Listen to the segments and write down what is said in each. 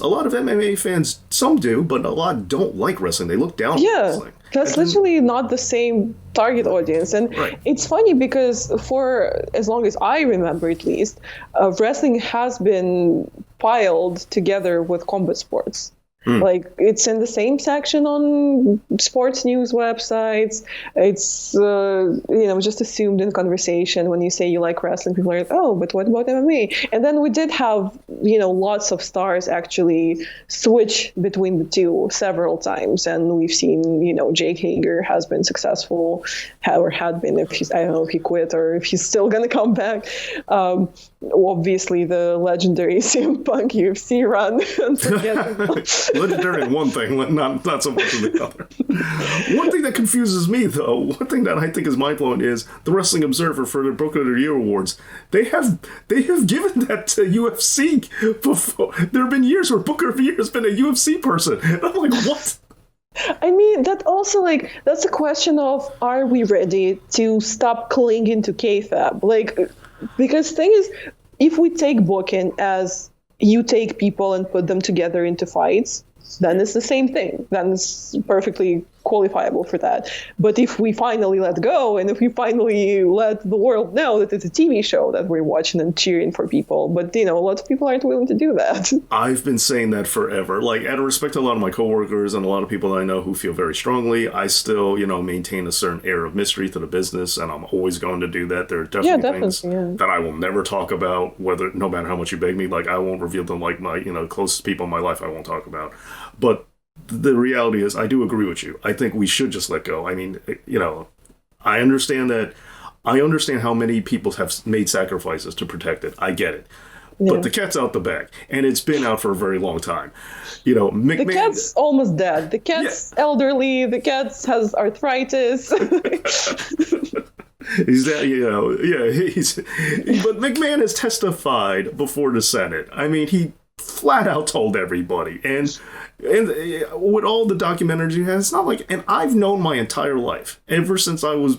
A lot of MMA fans, some do, but a lot don't like wrestling. They look down on Yeah, wrestling. that's literally not the same target audience. And Right. it's funny because for as long as I remember, at least, wrestling has been piled together with combat sports. Like, it's in the same section on sports news websites. It's, just assumed in conversation. When you say you like wrestling, people are like, oh, but what about MMA? And then we did have, lots of stars actually switch between the two several times. And we've seen, Jake Hager has been successful, or had been, I don't know if he quit or if he's still going to come back. Obviously, the legendary CM Punk UFC run. Unforgettable. Legendary in one thing, not so much in the other. One thing that confuses me, though, one thing that I think is mind-blowing is the Wrestling Observer for their Booker of the Year awards. They have given that to UFC before. There have been years where Booker of the Year has been a UFC person. And I'm like, what? I mean, that also, that's a question of, are we ready to stop clinging to Kayfabe? Because thing is, if we take booking as you take people and put them together into fights, then it's the same thing. Then it's perfectly qualifiable for that. But if we finally let go, and if we finally let the world know that it's a TV show that we're watching and cheering for people, but a lot of people aren't willing to do that. I've been saying that forever. Out of respect to a lot of my coworkers and a lot of people that I know who feel very strongly, I still, maintain a certain air of mystery to the business, and I'm always going to do that. There are definitely things that I will never talk about, no matter how much you beg me. I won't reveal them. My, closest people in my life I won't talk about. But the reality is, I do agree with you. I think we should just let go. I mean, I understand that. I understand how many people have made sacrifices to protect it. I get it. Yeah. But the cat's out the bag, and it's been out for a very long time. McMahon... The cat's almost dead. The cat's elderly. The cat has arthritis. But McMahon has testified before the Senate. I mean, he flat out told everybody, and with all the documentaries he has, it's not like, and I've known my entire life, ever since I was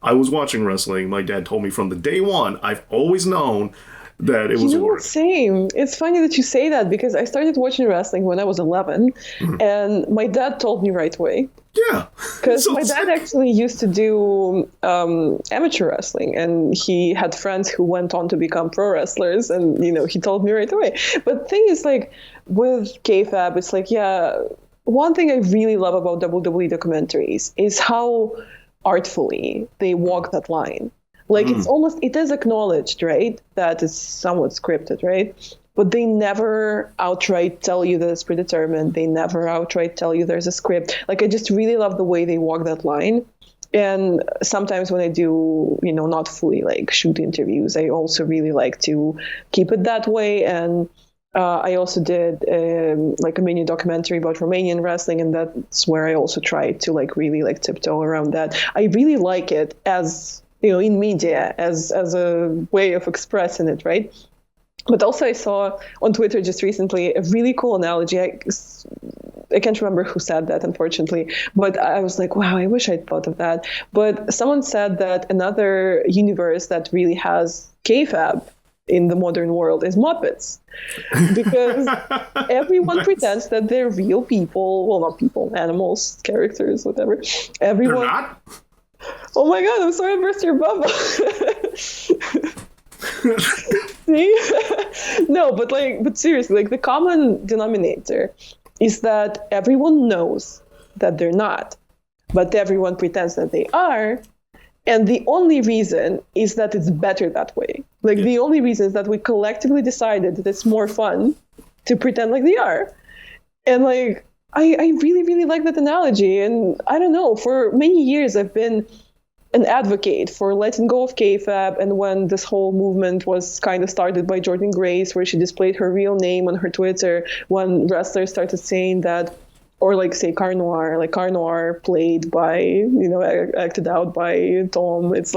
watching wrestling. My dad told me from the day one, I've always known that it was work. Same. It's funny that you say that, because I started watching wrestling when I was 11, and my dad told me right away. Yeah. Because my dad actually used to do amateur wrestling, and he had friends who went on to become pro wrestlers, and, he told me right away. But the thing is, with Kayfabe, it's one thing I really love about WWE documentaries is how artfully they walk that line. It is acknowledged, right, that it's somewhat scripted, right? But they never outright tell you that it's predetermined. They never outright tell you there's a script. I just really love the way they walk that line. And sometimes when I do, not fully shoot interviews, I also really like to keep it that way. And I also did a mini documentary about Romanian wrestling, and that's where I also try to really tiptoe around that. I really like it as, in media, as a way of expressing it, right? But also I saw on Twitter just recently a really cool analogy. I can't remember who said that, unfortunately, but I was like, wow, I wish I'd thought of that. But someone said that another universe that really has Kayfabe in the modern world is Muppets. Because everyone pretends that they're real people. Well, not people, animals, characters, whatever. Everyone... They're not? Oh my God, I'm sorry I burst your bubble. See? No, but seriously, the common denominator is that everyone knows that they're not, but everyone pretends that they are. And the only reason is that it's better that way. The only reason is that we collectively decided that it's more fun to pretend like they are. And I really, really like that analogy. And I don't know, for many years I've been an advocate for letting go of Kayfabe, and when this whole movement was kind of started by Jordan Grace, where she displayed her real name on her Twitter, when wrestlers started saying that, or say Car Noir played by, acted out by Tom. It's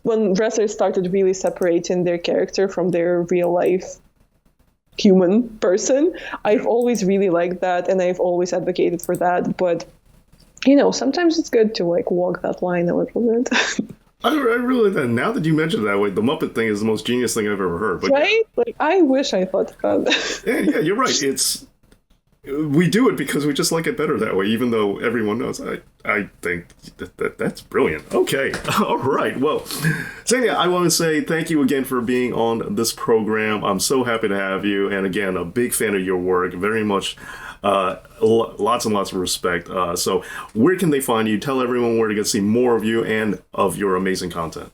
when wrestlers started really separating their character from their real life human person. I've always really liked that, and I've always advocated for that, but sometimes it's good to walk that line a little bit. I really that now that you mentioned it that way, the Muppet thing is the most genius thing I've ever heard. But right? Like, I wish I thought about that. and yeah, you're right. We do it because we just like it better that way, even though everyone knows. I think that's brilliant. Okay. All right. Well, Xenia, I want to say thank you again for being on this program. I'm so happy to have you. And again, a big fan of your work. Very much lots and lots of respect. So where can they find you? Tell everyone where to get to see more of you and of your amazing content.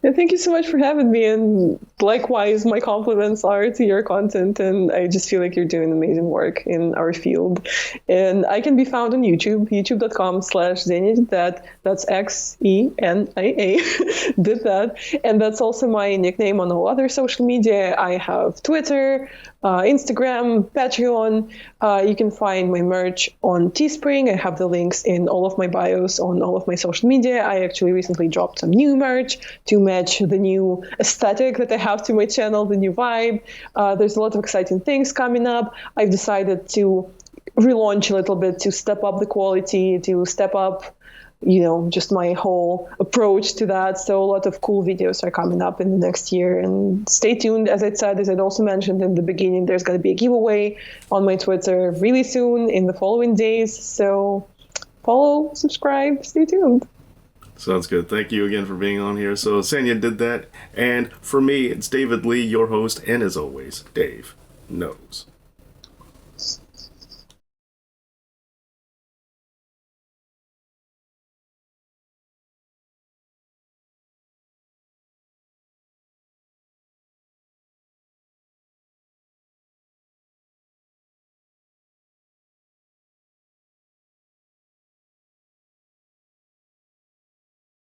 And thank you so much for having me. And likewise, my compliments are to your content. And I just feel like you're doing amazing work in our field. And I can be found on YouTube, youtube.com/XeniaDidThat. That's XENIA did that. And that's also my nickname on all other social media. I have Twitter, Instagram, Patreon. You can find my merch on Teespring. I have the links in all of my bios on all of my social media. I actually recently dropped some new merch to match the new aesthetic that I have to my channel, the new vibe. There's a lot of exciting things coming up. I've decided to relaunch a little bit, to step up the quality, to step up just my whole approach to that. So a lot of cool videos are coming up in the next year. And stay tuned. As I said, as I'd also mentioned in the beginning, there's going to be a giveaway on my Twitter really soon in the following days. So follow, subscribe, stay tuned. Sounds good. Thank you again for being on here. So Xenia did that. And for me, it's David Lee, your host. And as always, Dave knows.